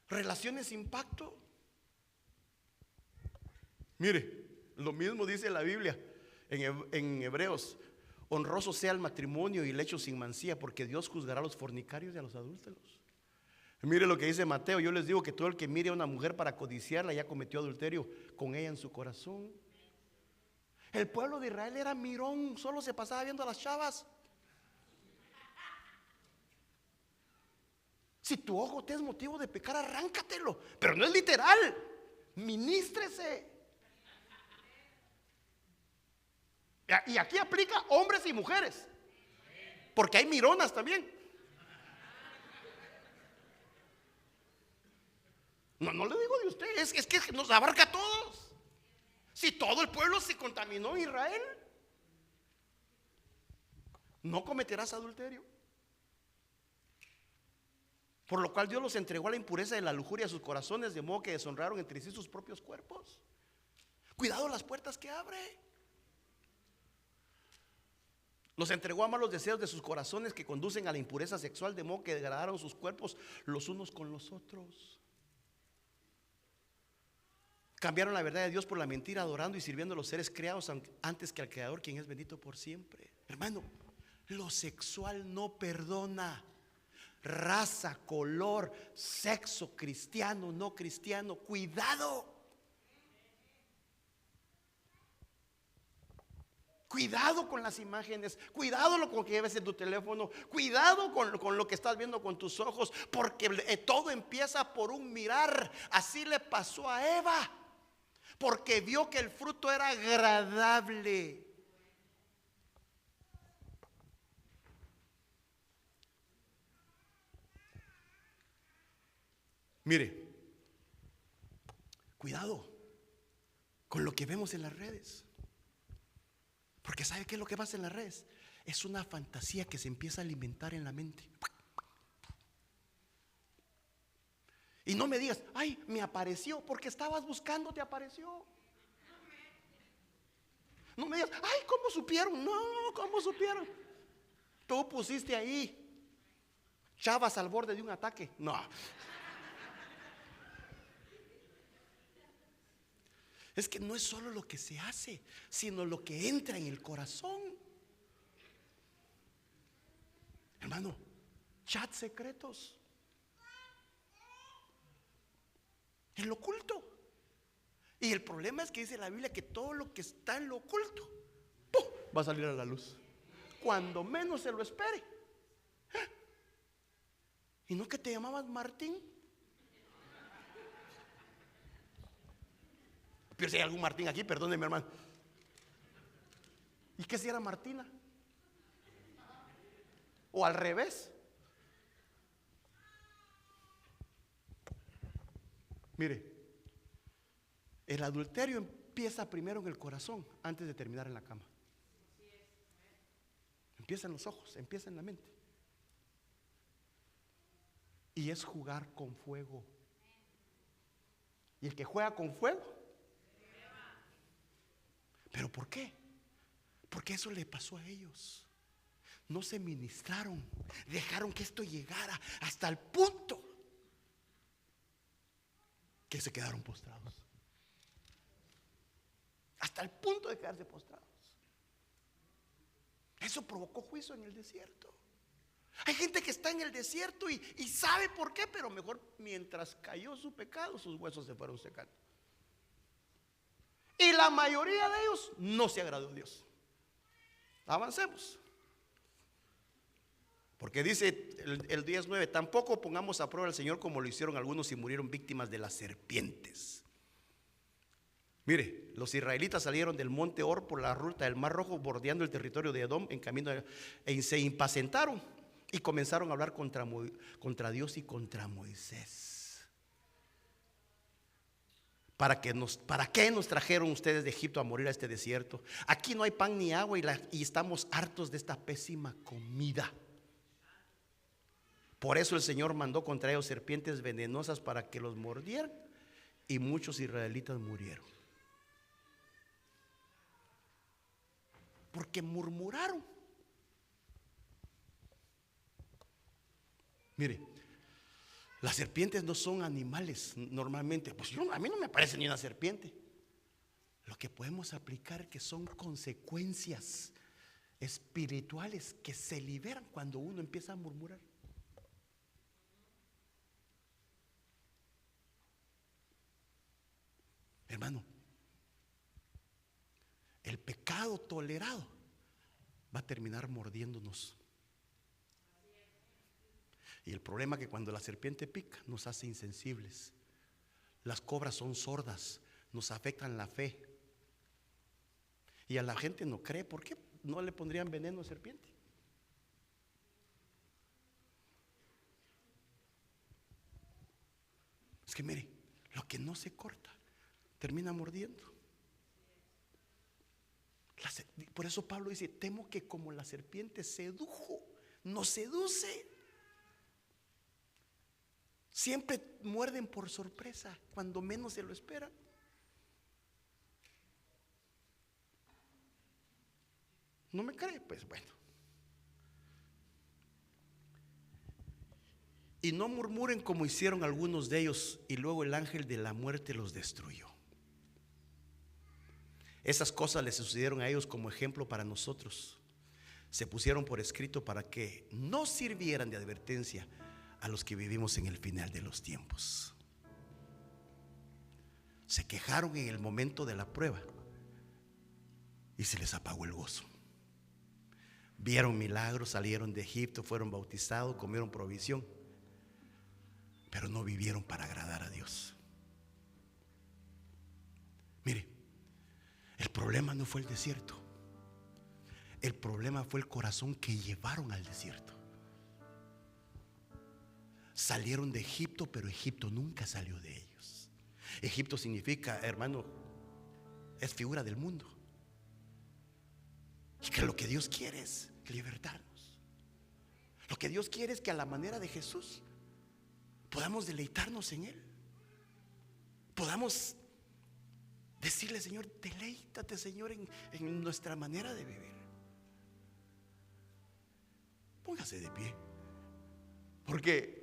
Relaciones sin pacto. Mire, lo mismo dice la Biblia en Hebreos: honroso sea el matrimonio y el hecho sin mancilla, porque Dios juzgará a los fornicarios y a los adúlteros. Mire lo que dice Mateo: yo les digo que todo el que mire a una mujer para codiciarla ya cometió adulterio con ella en su corazón. El pueblo de Israel era mirón, solo se pasaba viendo a las chavas. Si tu ojo te es motivo de pecar, arráncatelo, pero no es literal. Ministrese. Y aquí aplica hombres y mujeres, porque hay mironas también. No le digo de usted, es que nos abarca a todos. Si todo el pueblo se contaminó en Israel, no cometerás adulterio. Por lo cual Dios los entregó a la impureza de la lujuria de sus corazones, de modo que deshonraron entre sí sus propios cuerpos. Cuidado las puertas que abre. Los entregó a malos deseos de sus corazones que conducen a la impureza sexual, de modo que degradaron sus cuerpos los unos con los otros. Cambiaron la verdad de Dios por la mentira, adorando y sirviendo a los seres creados antes que al Creador, quien es bendito por siempre. Hermano, lo sexual no perdona. Raza, color, sexo, cristiano, no cristiano, cuidado. Cuidado con las imágenes, cuidado con lo que lleves en tu teléfono, cuidado con lo que estás viendo con tus ojos, porque todo empieza por un mirar. Así le pasó a Eva, porque vio que el fruto era agradable. Mire, cuidado con lo que vemos en las redes. Porque ¿sabe qué es lo que pasa en las redes? Es una fantasía que se empieza a alimentar en la mente. Y no me digas, ay, me apareció, porque estabas buscando, te apareció. No me digas, ay, ¿cómo supieron? No, ¿cómo supieron? Tú pusiste ahí, chavas al borde de un ataque. No. Es que no es solo lo que se hace, sino lo que entra en el corazón. Hermano, chats secretos, en lo oculto. Y el problema es que dice la Biblia que todo lo que está en lo oculto, ¡pum!, va a salir a la luz cuando menos se lo espere. ¿Y no que te llamabas Martín? Pero si hay algún Martín aquí, perdóneme, hermano. ¿Y qué si era Martina? ¿O al revés? Mire, el adulterio empieza primero en el corazón antes de terminar en la cama. Empieza en los ojos, empieza en la mente. Y es jugar con fuego. Y el que juega con fuego, ¿pero por qué? Porque eso le pasó a ellos. No se ministraron, dejaron que esto llegara hasta el punto que se quedaron postrados. Hasta el punto de quedarse postrados. Eso provocó juicio en el desierto. Hay gente que está en el desierto y sabe por qué, pero mejor mientras cayó su pecado, sus huesos se fueron secando. Y la mayoría de ellos no se agradó a Dios. Avancemos. Porque dice el 19: tampoco pongamos a prueba al Señor como lo hicieron algunos y murieron víctimas de las serpientes. Mire, los israelitas salieron del monte Hor por la ruta del Mar Rojo, bordeando el territorio de Edom en camino se impacientaron y comenzaron a hablar contra Dios y contra Moisés. ¿Para qué nos trajeron ustedes de Egipto a morir a este desierto? Aquí no hay pan ni agua y estamos hartos de esta pésima comida. Por eso el Señor mandó contra ellos serpientes venenosas para que los mordieran, y muchos israelitas murieron. Porque murmuraron. Mire, las serpientes no son animales normalmente. Pues a mí no me parece ni una serpiente. Lo que podemos aplicar que son consecuencias espirituales que se liberan cuando uno empieza a murmurar. Hermano, el pecado tolerado va a terminar mordiéndonos. Y el problema es que cuando la serpiente pica nos hace insensibles. Las cobras son sordas, nos afectan la fe. Y a la gente no cree. ¿Por qué no le pondrían veneno a serpiente? Es que mire, lo que no se corta termina mordiendo. Por eso Pablo dice: temo que como la serpiente sedujo, nos seduce. Siempre muerden por sorpresa, cuando menos se lo esperan. ¿No me cree? Pues bueno. Y no murmuren como hicieron algunos de ellos, y luego el ángel de la muerte los destruyó. Esas cosas les sucedieron a ellos como ejemplo para nosotros. Se pusieron por escrito para que no sirvieran de advertencia a los que vivimos en el final de los tiempos. Se quejaron en el momento de la prueba y se les apagó el gozo. Vieron milagros, salieron de Egipto, fueron bautizados, comieron provisión, pero no vivieron para agradar a Dios. Mire, el problema no fue el desierto. El problema fue el corazón que llevaron al desierto. Salieron de Egipto, pero Egipto nunca salió de ellos. Egipto significa, hermano, es figura del mundo. Y que lo que Dios quiere es libertarnos. Lo que Dios quiere es que a la manera de Jesús podamos deleitarnos en Él. Podamos decirle: Señor, deleítate, Señor, en nuestra manera de vivir. Póngase de pie, porque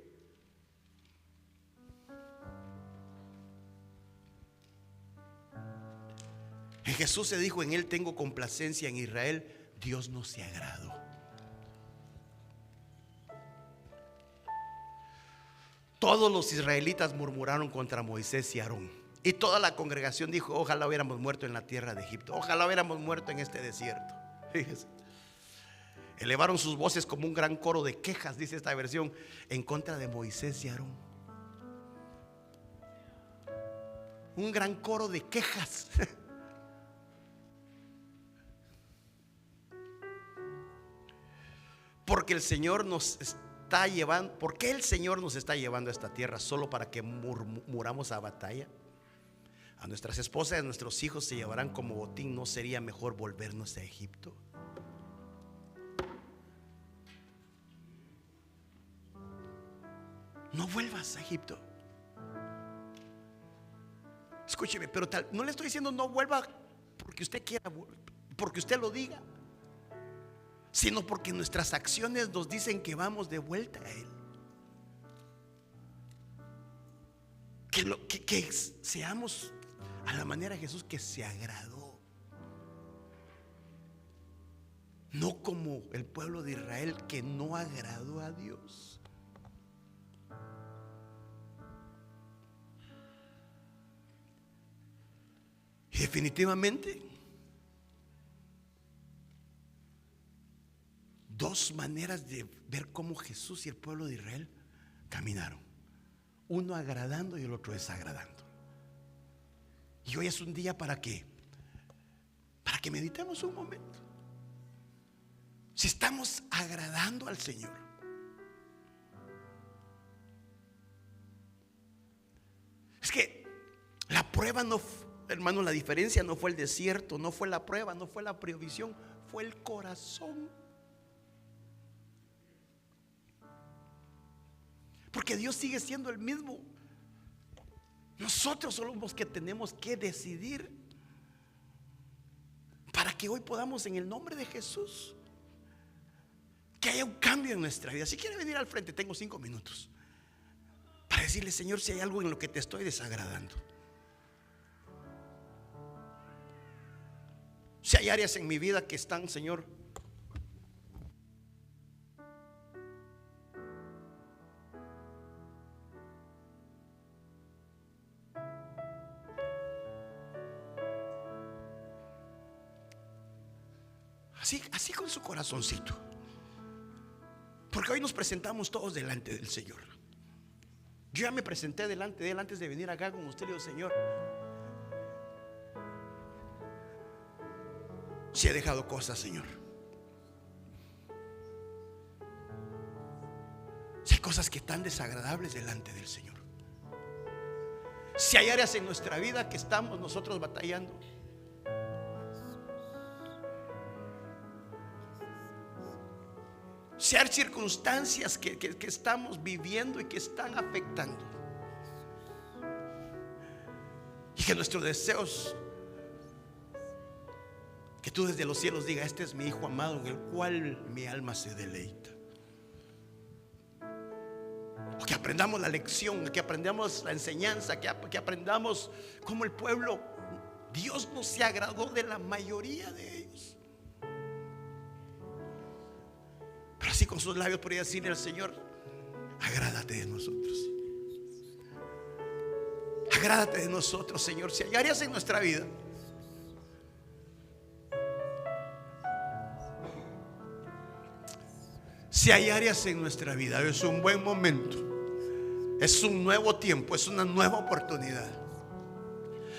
en Jesús se dijo: en Él tengo complacencia. En Israel Dios no se agradó. Todos los israelitas murmuraron contra Moisés y Aarón, y toda la congregación dijo: ojalá hubiéramos muerto en la tierra de Egipto, ojalá hubiéramos muerto en este desierto. Fíjese. Elevaron sus voces como un gran coro de quejas, dice esta versión, en contra de Moisés y Aarón. Un gran coro de quejas. Porque el Señor nos está llevando. ¿Por qué el Señor nos está llevando a esta tierra? ¿Solo para que muramos a batalla? A nuestras esposas y a nuestros hijos se llevarán como botín. ¿No sería mejor volvernos a Egipto? No vuelvas a Egipto. Escúcheme, pero no le estoy diciendo no vuelva porque usted quiera, porque usted lo diga, sino porque nuestras acciones nos dicen que vamos de vuelta a Él. Que seamos a la manera de Jesús, que se agradó. No como el pueblo de Israel, que no agradó a Dios. Y definitivamente, dos maneras de ver cómo Jesús y el pueblo de Israel caminaron: uno agradando y el otro desagradando. Y hoy es un día para que meditemos un momento. Si estamos agradando al Señor, es que la prueba no, hermano, la diferencia no fue el desierto, no fue la prueba, no fue la provisión, fue el corazón. Porque Dios sigue siendo el mismo. Nosotros somos los que tenemos que decidir para que hoy podamos, en el nombre de Jesús, que haya un cambio en nuestra vida. Si quiere venir al frente, tengo 5 minutos para decirle: Señor, si hay algo en lo que te estoy desagradando, si hay áreas en mi vida que están, Señor, así con su corazoncito, porque hoy nos presentamos todos delante del Señor. Yo ya me presenté delante de Él antes de venir acá con usted. Le digo: Señor, si he dejado cosas, Señor, si hay cosas que están desagradables delante del Señor, si hay áreas en nuestra vida que estamos nosotros batallando, si hay circunstancias que estamos viviendo y que están afectando, y que nuestros deseos, que tú desde los cielos digas: este es mi Hijo amado en el cual mi alma se deleita. O que aprendamos la lección, que aprendamos la enseñanza, que aprendamos cómo el pueblo, Dios no se agradó de la mayoría de ellos. Pero así con sus labios podría decirle al Señor: agrádate de nosotros. Agrádate de nosotros, Señor. Si hay áreas en nuestra vida Si hay áreas en nuestra vida, es un buen momento, es un nuevo tiempo, es una nueva oportunidad.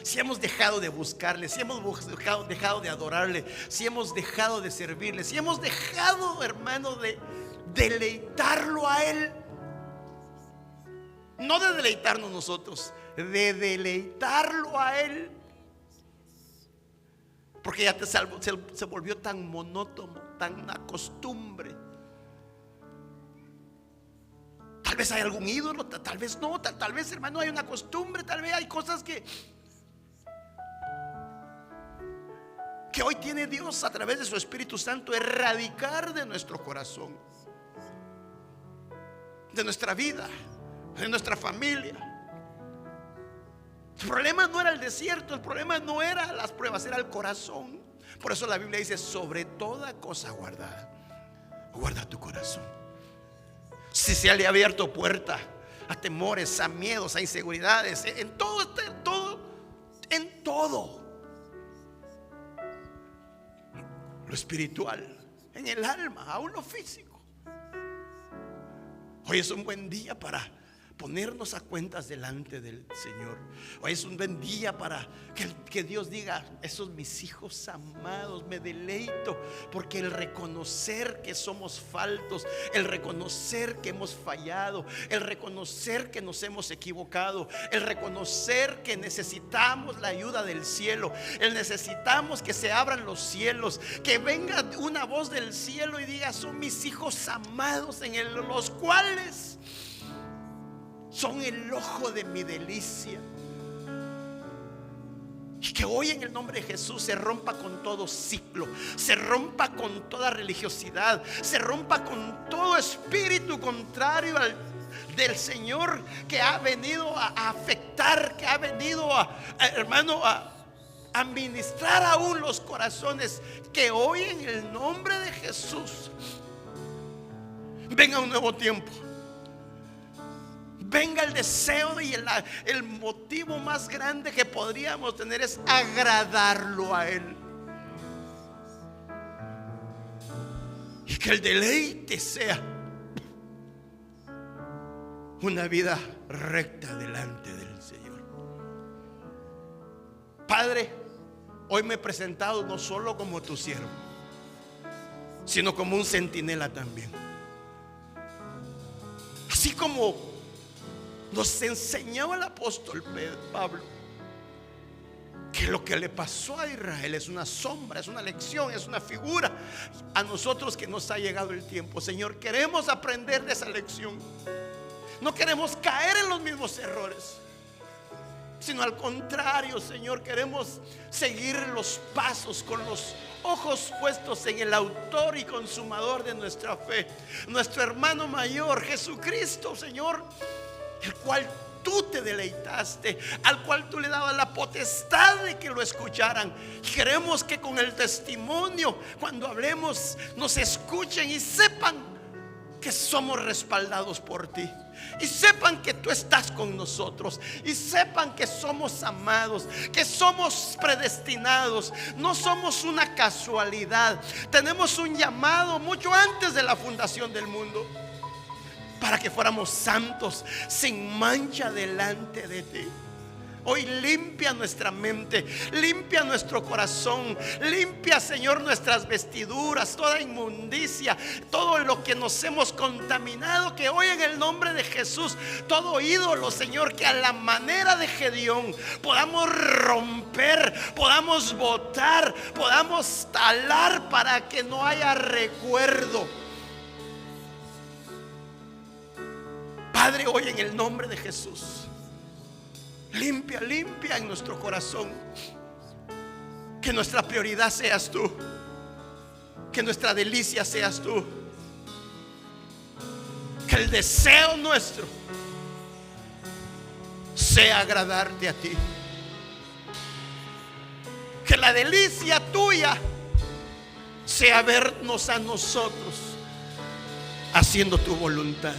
Si hemos dejado de buscarle, si hemos dejado de adorarle, si hemos dejado de servirle, si hemos dejado, hermano, de deleitarlo a Él. No de deleitarnos nosotros, de deleitarlo a Él. Porque ya se volvió tan monótono, tan una costumbre. Tal vez hay algún ídolo, tal vez no, tal vez, hermano, hay una costumbre, tal vez hay cosas que hoy tiene Dios a través de su Espíritu Santo erradicar de nuestro corazón, de nuestra vida, de nuestra familia. El problema no era el desierto, el problema no era las pruebas, era el corazón. Por eso la Biblia dice: sobre toda cosa guarda tu corazón. Si se le ha abierto puerta a temores, a miedos, a inseguridades, en todo, lo espiritual, en el alma, aún lo físico. Hoy es un buen día para ponernos a cuentas delante del Señor. Hoy es un buen día para que Dios diga: esos mis hijos amados, me deleito. Porque el reconocer que somos faltos, el reconocer que hemos fallado, el reconocer que nos hemos equivocado, el reconocer que necesitamos la ayuda del cielo, el necesitamos que se abran los cielos, que venga una voz del cielo y diga: son mis hijos amados, en los cuales son el ojo de mi delicia. Y que hoy, en el nombre de Jesús, se rompa con todo ciclo, se rompa con toda religiosidad, se rompa con todo espíritu contrario del Señor, que ha venido a afectar, que ha venido hermano, a ministrar aún los corazones. Que hoy, en el nombre de Jesús, venga un nuevo tiempo. Venga el deseo y el motivo más grande que podríamos tener es agradarlo a Él. Y que el deleite sea una vida recta delante del Señor. Padre, hoy me he presentado no solo como tu siervo, sino como un centinela también. Así como nos enseñaba el apóstol Pablo, que lo que le pasó a Israel es una sombra, es una lección, es una figura. A nosotros, que nos ha llegado el tiempo, Señor, queremos aprender de esa lección. No queremos caer en los mismos errores, sino al contrario, Señor, queremos seguir los pasos con los ojos puestos en el autor y consumador de nuestra fe, nuestro hermano mayor, Jesucristo, Señor, el cual tú te deleitaste, al cual tú le dabas la potestad de que lo escucharan. Queremos que con el testimonio, cuando hablemos, nos escuchen y sepan que somos respaldados por ti, y sepan que tú estás con nosotros, y sepan que somos amados, que somos predestinados, no somos una casualidad. Tenemos un llamado mucho antes de la fundación del mundo, para que fuéramos santos, sin mancha delante de ti. Hoy limpia nuestra mente, limpia nuestro corazón, limpia, Señor, nuestras vestiduras, toda inmundicia, todo lo que nos hemos contaminado. Que hoy, en el nombre de Jesús, todo ídolo, Señor, que a la manera de Gedeón podamos romper, podamos botar, podamos talar, para que no haya recuerdo. Padre, hoy, en el nombre de Jesús, limpia en nuestro corazón. Que nuestra prioridad seas tú, que nuestra delicia seas tú, que el deseo nuestro sea agradarte a ti, que la delicia tuya sea vernos a nosotros haciendo tu voluntad.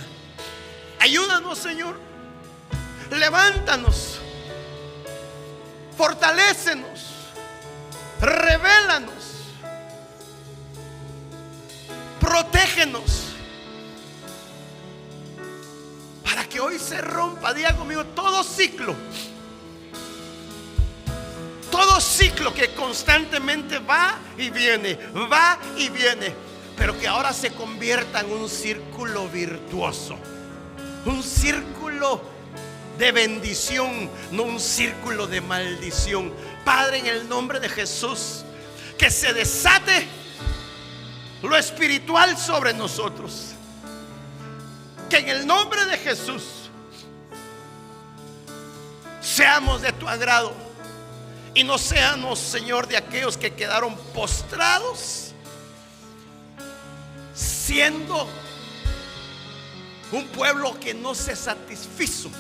Ayúdanos, Señor, levántanos, fortalécenos, revélanos, protégenos, que hoy se rompa, diga conmigo, todo ciclo que constantemente va y viene, pero que ahora se convierta en un círculo virtuoso, un círculo de bendición, no un círculo de maldición. Padre, en el nombre de Jesús, que se desate lo espiritual sobre nosotros, que en el nombre de Jesús seamos de tu agrado y no seamos, Señor, de aquellos que quedaron postrados, siendo un pueblo que no se satisfizo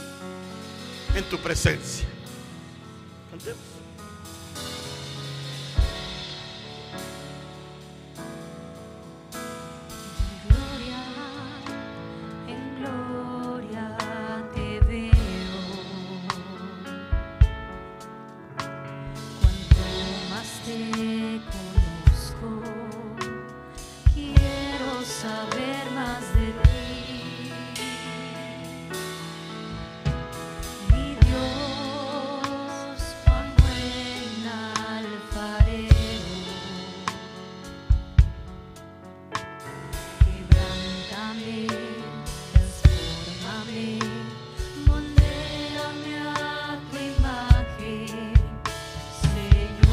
en tu presencia. Cantemos. Saber más de ti, mi Dios, cuán buen alfarero, quebrántame, transfórmame, moldéame a tu imagen, Señor.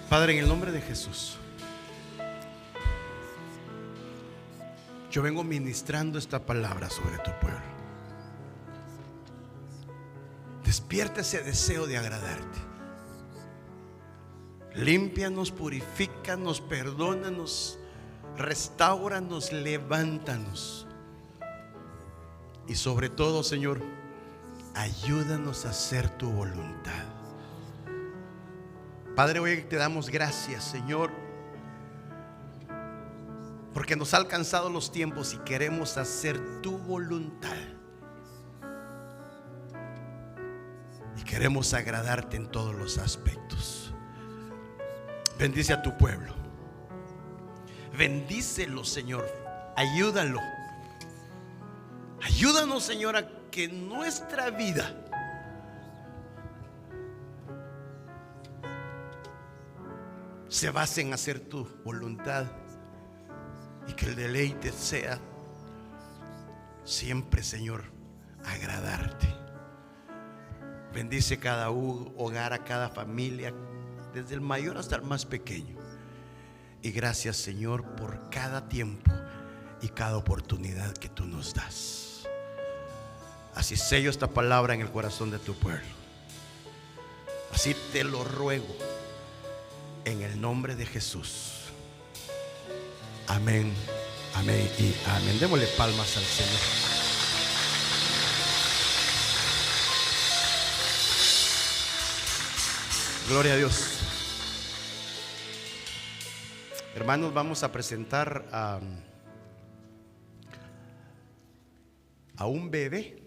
Padre, en el nombre de Jesús, yo vengo ministrando esta palabra sobre tu pueblo. Despierta ese deseo de agradarte. Límpianos, purifícanos, perdónanos, restáuranos, levántanos. Y sobre todo, Señor, ayúdanos a hacer tu voluntad. Padre, hoy te damos gracias, Señor, porque nos ha alcanzado los tiempos y queremos hacer tu voluntad. Y queremos agradarte en todos los aspectos. Bendice a tu pueblo. Bendícelo, Señor. Ayúdalo. Ayúdanos, Señor, a que nuestra vida se base en hacer tu voluntad y que el deleite sea siempre, Señor, agradarte. Bendice cada hogar, a cada familia, desde el mayor hasta el más pequeño. Y gracias, Señor, por cada tiempo y cada oportunidad que tú nos das. Así sello esta palabra en el corazón de tu pueblo. Así te lo ruego, en el nombre de Jesús. Amén, amén y amén. Démosle palmas al Señor. Gloria a Dios. Hermanos, vamos a presentar a un bebé